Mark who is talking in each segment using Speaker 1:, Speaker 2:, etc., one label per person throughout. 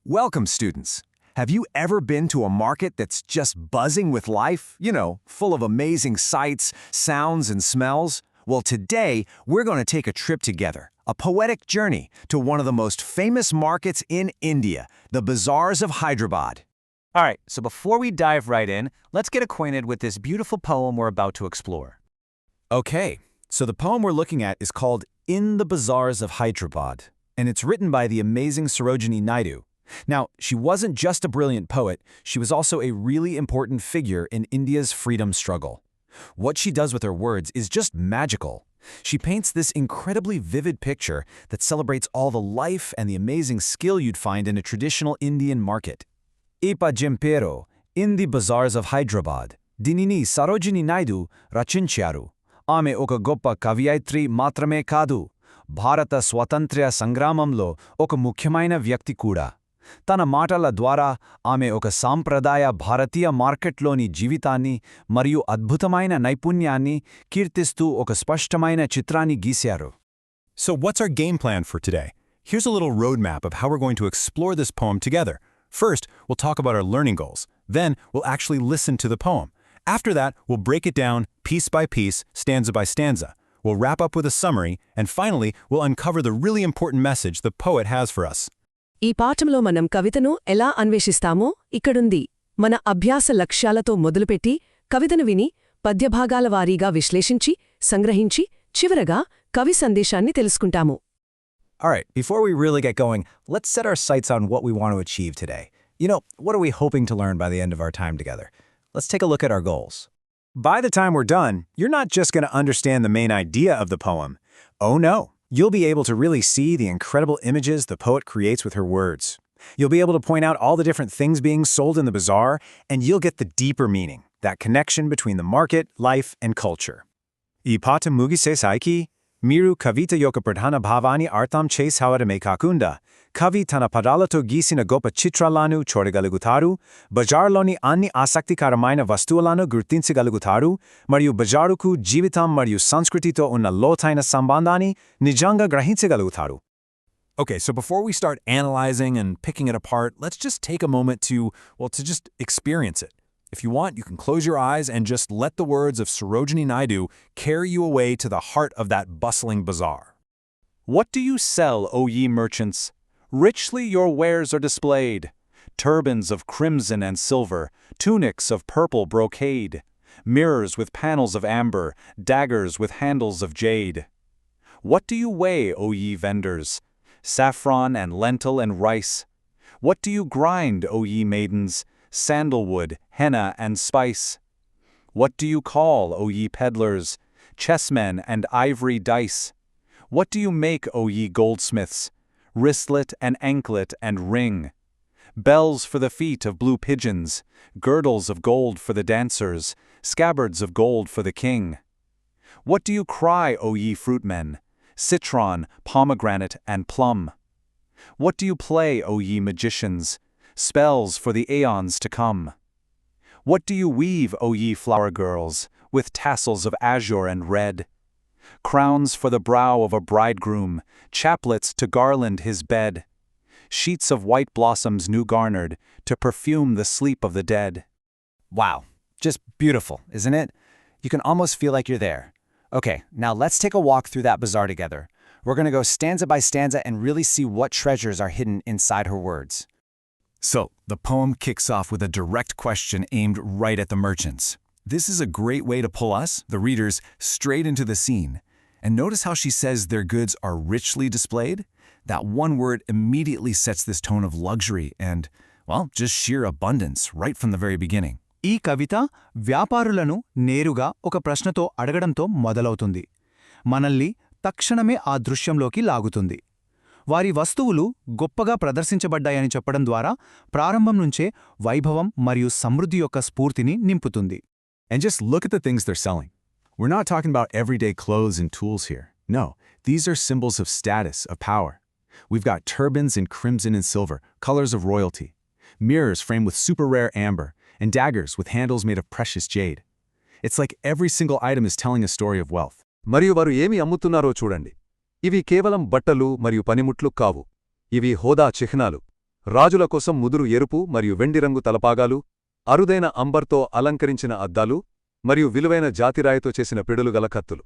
Speaker 1: Welcome, students. Have you ever been to a market that's just buzzing with life? Full of amazing sights, sounds, and smells? Well, today, we're going to take a trip together, a poetic journey to one of the most famous markets in India, the Bazaars of Hyderabad.
Speaker 2: All right, so before we dive right in, let's get acquainted with this beautiful poem we're about to explore.
Speaker 3: Okay, so the poem we're looking at is called In the Bazaars of Hyderabad, and it's written by the amazing Sarojini Naidu. Now, she wasn't just a brilliant poet, she was also a really important figure in India's freedom struggle. What she does with her words is just magical. She paints this incredibly vivid picture that celebrates all the life and the amazing skill you'd find in a traditional Indian market. Ipa Jimpero, In the Bazaars of Hyderabad, Dinini Sarojini Naidu Rachincharu. Ame oka goppa kaviyatri matrame kadu. Bharata Swatantrya Sangramamlo oka mukhyamaina vyakti kuda. తన మాటల ద్వారా ఆమె ఒక సాంప్రదాయ భారతీయ మార్కెట్లోని జీవితాన్ని మరియు అద్భుతమైన నైపుణ్యాన్ని కీర్తిస్తూ ఒక స్పష్టమైన చిత్రాన్ని గీశారు.
Speaker 4: So what's our game plan for today? Here's a little roadmap of how we're going to explore this poem together. First, we'll talk about our learning goals. Then, we'll actually listen to the poem. After that, we'll break it down piece by piece, stanza by stanza. We'll wrap up with a summary, and finally, we'll uncover the really important message the poet has for us.
Speaker 5: ఈ పాఠంలో మనం కవితను ఎలా అన్వేషిస్తామో ఇక్కడుంది. మన అభ్యాస లక్ష్యాలతో మొదలుపెట్టి కవితను విని పద్యభాగాల వారీగా విశ్లేషించి సంగ్రహించి చివరగా కవి సందేశాన్ని తెలుసుకుంటాము.
Speaker 3: Alright, before we really get going, let's set our sights on what we want to achieve today. What are we hoping to learn by the end of our time together? Let's take a look at our goals.
Speaker 1: By the time we're done, you're not just going to understand the main idea of the poem. Oh no! You'll be able to really see the incredible images the poet creates with her words. You'll be able to point out all the different things being sold in the bazaar, and you'll get the deeper meaning, that connection between the market, life, and culture. ఈ పాఠ ముగిసేసరికి మీరు కవిత యొక్క ప్రధాన భావాన్ని అర్థం చేసుకోవడమే కాకుండా కవి తన పదాలతో గీసిన గొప్ప చిత్రాలను చూడగలుగుతారు, బజార్లోని అన్ని ఆసక్తికరమైన వస్తువులను గుర్తించగలుగుతారు, మరియు బజారుకు జీవితం మరియు సంస్కృతితో ఉన్న లోతైన సంబంధాన్ని నిజంగా గ్రహించగలుగుతారు.
Speaker 4: Okay, so before we start analyzing and picking it apart, let's just take a moment to just experience it. If you want, you can close your eyes and just let the words of Sarojini Naidu carry you away to the heart of that bustling bazaar. What do you sell, O ye merchants? Richly your wares are displayed. Turbans of crimson and silver, tunics of purple brocade, mirrors with panels of amber, daggers with handles of jade. What do you weigh, O ye vendors? Saffron and lentil and rice. What do you grind, O ye maidens? Sandalwood, henna, and spice. What do you call, O ye peddlers? Chessmen and ivory dice. What do you make, O ye goldsmiths? Wristlet and anklet and ring. Bells for the feet of blue pigeons, girdles of gold for the dancers, scabbards of gold for the king. What do you cry, O ye fruitmen? Citron, pomegranate, and plum. What do you play, O ye magicians? Spells for the aeons to come. What do you weave, O ye flower girls, with tassels of azure and red? Crowns for the brow of a bridegroom, chaplets to garland his bed, sheets of white blossoms new garnered, to perfume the sleep of the dead.
Speaker 3: Wow, just beautiful, isn't it? You can almost feel like you're there. Okay, now let's take a walk through that bazaar together. We're going to go stanza by stanza and really see what treasures are hidden inside her words.
Speaker 1: So, the poem kicks off with a direct question aimed right at the merchants. This is a great way to pull us, the readers, straight into the scene. And notice how she says their goods are richly displayed? That one word immediately sets this tone of luxury and, just sheer abundance right from the very beginning.
Speaker 6: ఈ కవిత వ్యాపారులను నేరుగా ఒక ప్రశ్నతో అడగడంతో మొదలవుతుంది. మనల్ని తక్షణమే ఆ దృశ్యంలోకి లాగుతుంది. వారి వస్తువులు గొప్పగా ప్రదర్శించబడ్డాయని చెప్పడం ద్వారా ప్రారంభం నుంచే వైభవం మరియు సమృద్ధి యొక్క స్ఫూర్తిని నింపుతుంది.
Speaker 4: And just look at the things they're selling. We're not talking about everyday clothes and tools here. No, these are symbols of status, of power. We've got turbans in crimson and silver, colors of royalty, mirrors framed with super rare amber, and daggers with handles made of precious jade. It's like every single item is telling a story of wealth.
Speaker 7: మరియు వారు ఏమి అమ్ముతున్నారో చూడండి. ఇవి కేవలం బట్టలు మరియు పనిముట్లు కావు. ఇవి హోదా చిహ్నాలు. రాజుల కోసం ముదురు ఎరుపు మరియు వెండి రంగు తలపాగాలు, అరుదైన అంబర్తో అలంకరించిన అద్దాలు మరియు విలువైన జాతిరాయితో చేసిన పిడులు గల కత్తులు.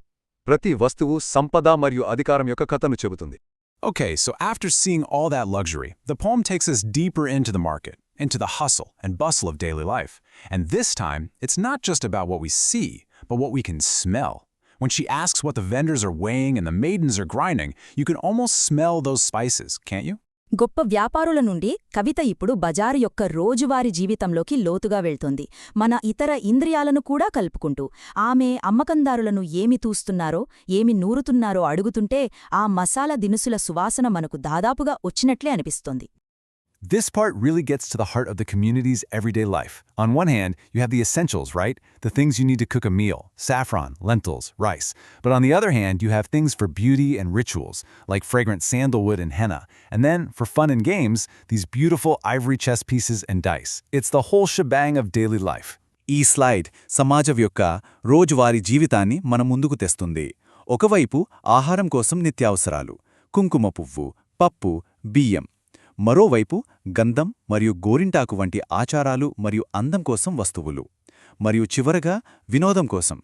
Speaker 7: ప్రతి వస్తువు సంపద మరియు అధికారం యొక్క కథను చెబుతుంది.
Speaker 4: Okay, so after seeing all that luxury, the poem takes us deeper into the market, into the hustle and bustle of daily life. And this time, it's not just about what we see, but what we can smell. When she asks what the vendors are weighing and the maidens are grinding, you can almost smell those spices, can't you?
Speaker 8: గొప్ప వ్యాపారుల నుండి కవిత ఇప్పుడు బజారు యొక్క రోజువారీ జీవితంలోకి లోతుగా వెళ్తోంది, మన ఇతర ఇంద్రియాలను కూడా కలుపుకుంటూ. ఆమె అమ్మకందారులను ఏమి తూస్తున్నారో, ఏమి నూరుతున్నారో అడుగుతుంటే ఆ మసాలా దినుసుల సువాసన మనకు దాదాపుగా వచ్చినట్లే అనిపిస్తోంది.
Speaker 3: This part really gets to the heart of the community's everyday life. On one hand, you have the essentials, right? The things you need to cook a meal, saffron, lentils, rice. But on the other hand, you have things for beauty and rituals, like fragrant sandalwood and henna. And then, for fun and games, these beautiful ivory chess pieces and dice. It's the whole shebang of daily life.
Speaker 6: ఈ slide సమాజం యొక్క రోజువారీ జీవితాన్ని మన ముందుకు తెస్తుంది. ఒకవైపు ఆహారం కోసం నిత్యావసరాలు, కుంకుమ పువ్వు, పప్పు, బియ్యం. మరోవైపు గంధం మరియు గోరింటాకు వంటి ఆచారాలు మరియు అందం కోసం వస్తువులు. మరియు చివరగా వినోదం కోసం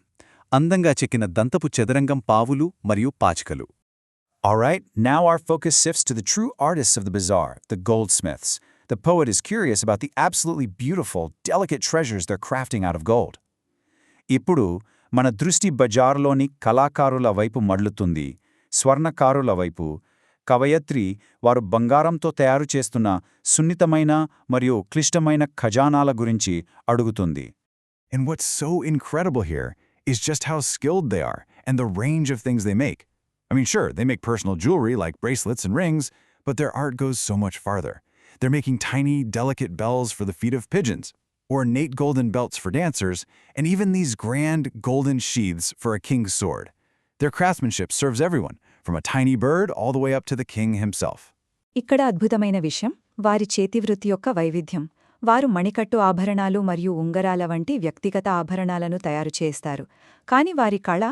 Speaker 6: అందంగా చెక్కిన దంతపు చదరంగం పావులు మరియు పాచికలు.
Speaker 3: Alright, now our focus shifts to the true artists of the bazaar, the goldsmiths. The poet is curious about the absolutely beautiful, delicate treasures they're crafting out of gold. ఇప్పుడు మన దృష్టి బజార్లోని కళాకారుల వైపు మళ్లుతుంది, స్వర్ణకారుల వైపు. కవయత్రి వారు బంగారంతో తయారు చేస్తున్న సున్నితమైన మరియు క్లిష్టమైన ఖజానాల గురించి అడుగుతుంది.
Speaker 4: And what's so incredible here is just how skilled they are and the range of things they make. I mean, sure, they make personal jewelry like bracelets and rings, but their art goes so much farther. They're making tiny, delicate bells for the feet of pigeons, ornate golden belts for dancers, and even these grand golden sheaths for a king's sword. Their craftsmanship serves everyone, from a tiny bird all the way up to the king himself.
Speaker 8: ఇక్కడ అద్భుతమైన విషయం వారి చేతివృత్తి యొక్క వైవిధ్యం. వారు మణికట్టు ఆభరణాలు మరియు ఉంగరాల వంటి వ్యక్తిగత ఆభరణాలను తయారు చేస్తారు. కాని వారి కళ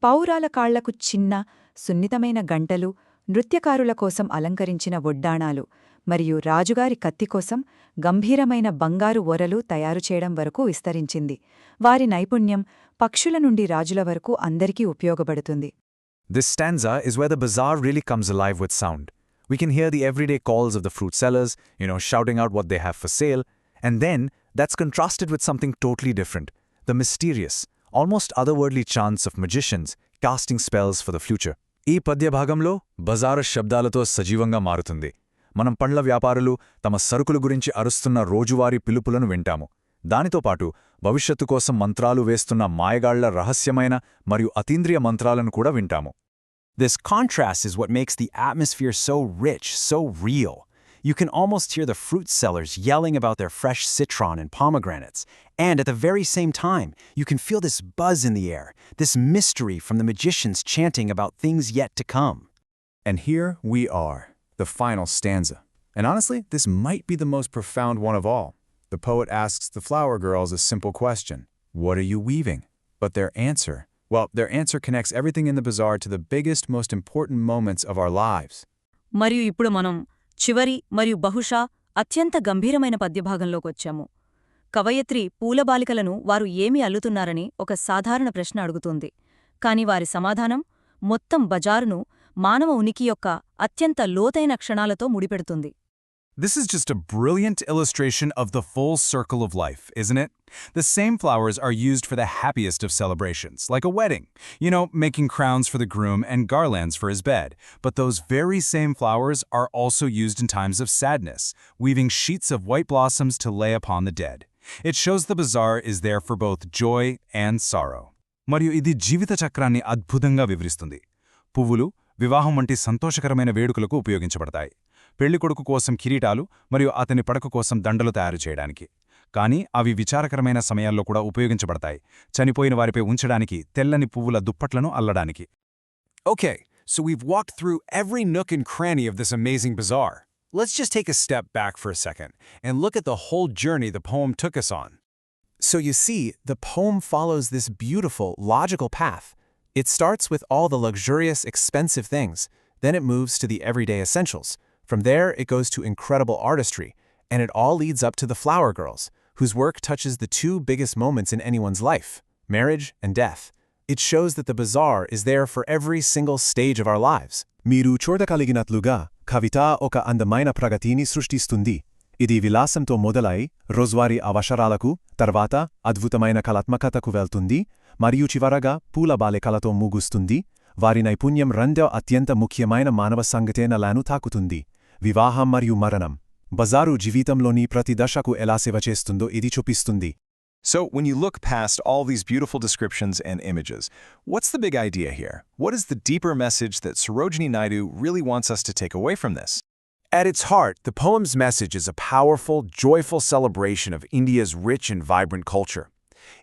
Speaker 8: పౌరాల కాళ్లకు చిన్న, సున్నితమైన గంటలు, నృత్యకారుల కోసం అలంకరించిన వడ్డాణాలు మరియు రాజుగారి కత్తి కోసం గంభీరమైన బంగారు ఒరలు తయారు చేయడం వరకు విస్తరించింది. వారి నైపుణ్యం పక్షుల నుండి రాజుల వరకు అందరికీ ఉపయోగపడుతుంది.
Speaker 2: This stanza is where the bazaar really comes alive with sound. We can hear the everyday calls of the fruit sellers, shouting out what they have for sale, and then that's contrasted with something totally different, the mysterious, almost otherworldly chants of magicians casting spells for the future. ఈ పద్యభాగంలో బజారు శబ్దాలతో సజీవంగా మారుతుంది. మనం పండ్ల వ్యాపారులు తమ సరుకుల గురించి అరుస్తున్న రోజువారీ పిలుపులను వింటాము. దానితో పాటు భవిష్యత్తు కోసం మంత్రాలు వేస్తున్న మాయగాళ్ల రహస్యమైన మరియు అతీంద్రియ మంత్రాలను కూడా వింటాము.
Speaker 1: This contrast is what makes the atmosphere so rich, so real. You can almost hear the fruit sellers yelling about their fresh citron and pomegranates. And at the very same time, you can feel this buzz in the air, this mystery from the magicians chanting about things yet to come.
Speaker 3: And here we are, the final stanza. And honestly, this might be the most profound one of all. The poet asks the flower girls a simple question. What are you weaving? But their answer connects everything in the bazaar to the biggest, most important moments of our lives.
Speaker 8: మరియు ఇప్పుడు మనం చివరి మరియు బహుశా అత్యంత గంభీరమైన పద్యభాగంలోకొచ్చాము. కవయత్రి పూలబాలికలను వారు ఏమి అల్లుతున్నారని ఒక సాధారణ ప్రశ్న అడుగుతుంది. కాని వారి సమాధానం మొత్తం బజారును మానవ ఉనికి యొక్క అత్యంత లోతైన క్షణాలతో ముడిపెడుతుంది.
Speaker 4: This is just a brilliant illustration of the full circle of life, isn't it? The same flowers are used for the happiest of celebrations, like a wedding, making crowns for the groom and garlands for his bed. But those very same flowers are also used in times of sadness, weaving sheets of white blossoms to lay upon the dead. It shows the bazaar is there for both joy and sorrow. మరియు ఇది జీవిత చక్రాన్ని అద్భుతంగా వివరిస్తుంది. పువ్వులు వివాహం వంటి సంతోషకరమైన వేడుకలకు ఉపయోగించబడతాయి. పెళ్లికొడుకు కోసం కిరీటాలు మరియు అతని పడక కోసం దండలు తయారు చేయడానికి. కానీ అవి విచారకరమైన సమయాల్లో కూడా ఉపయోగించబడతాయి, చనిపోయిన వారిపై ఉంచడానికి, తెల్లని పువ్వుల దుప్పట్లను అల్లడానికి.
Speaker 1: Okay, so we've walked through every nook and cranny of this amazing bazaar. Let's just take a step back for a second and look at the whole journey the poem took us on. So you see, the poem follows this beautiful, logical path. It starts with all the luxurious, expensive things. Then it moves to the everyday essentials,
Speaker 9: From there, it goes to incredible artistry, and it all leads up to the Flower Girls, whose work touches the two biggest moments in anyone's life, marriage and death. It shows that the bazaar is there for every single stage of our lives.
Speaker 1: మీరు చూడగలిగినట్లుగా కవిత ఒక అందమైన ప్రగతిని సృష్టిస్తుంది. ఇది విలాసంతో మొదలై రోజువారీ అవసరాలకు తర్వాత అద్భుతమైన కళాత్మకతకు వెళ్తుంది మరియు చివరగా పూల బాలికలతో ముగుస్తుంది. వారి నైపుణ్యం రెండో అత్యంత ముఖ్యమైన మానవ సంఘటనలను తాకుతుంది: వివాహం మరియు మరణం. బజారు జీవితంలోని ప్రతి దశకు ఎలా సేవ చేస్తుందో ఇది చూపిస్తుంది.
Speaker 10: So, when you look past all these beautiful descriptions and images, what's the big idea here? What is the deeper message that Sarojini Naidu really wants us to take away from this?
Speaker 9: At its heart, the poem's message is a powerful, joyful celebration of India's rich and vibrant culture.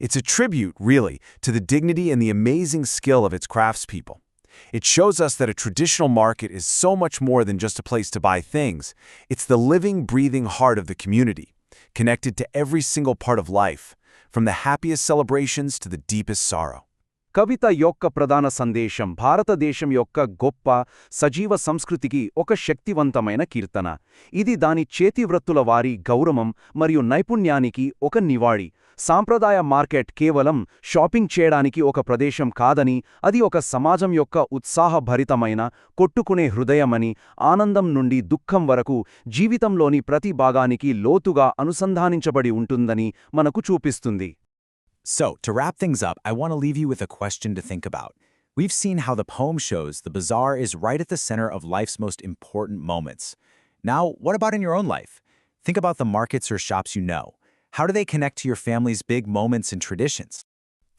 Speaker 9: It's a tribute, really, to the dignity and the amazing skill of its craftspeople. It shows us that a traditional market is so much more than just a place to buy things. It's the living, breathing heart of the community, connected to every single part of life, from the happiest celebrations to the deepest sorrow.
Speaker 2: కవిత యొక్క ప్రధాన సందేశం భారతదేశం యొక్క గొప్ప సజీవ సంస్కృతికి ఒక శక్తివంతమైన కీర్తన. ఇది దాని చేతివృత్తుల వారి గౌరవం మరియు నైపుణ్యానికి ఒక నివాళి. సాంప్రదాయ మార్కెట్ కేవలం షాపింగ్ చేయడానికి ఒక ప్రదేశం కాదని, అది ఒక సమాజం యొక్క ఉత్సాహభరితమైన కొట్టుకునే హృదయమని, ఆనందం నుండి దుఃఖం వరకు జీవితంలోని ప్రతి భాగానికి లోతుగా అనుసంధానించబడి ఉంటుందని మనకు చూపిస్తుంది.
Speaker 11: So, to wrap things up, I want to leave you with a question to think about. We've seen how the poem shows the bazaar is right at the center of life's most important moments. Now, what about in your own life? Think about the markets or shops you know. How do they connect to your family's big moments and traditions?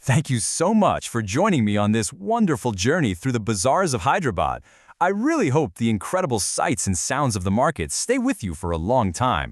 Speaker 4: Thank you so much for joining me on this wonderful journey through the bazaars of Hyderabad. I really hope the incredible sights and sounds of the markets stay with you for a long time.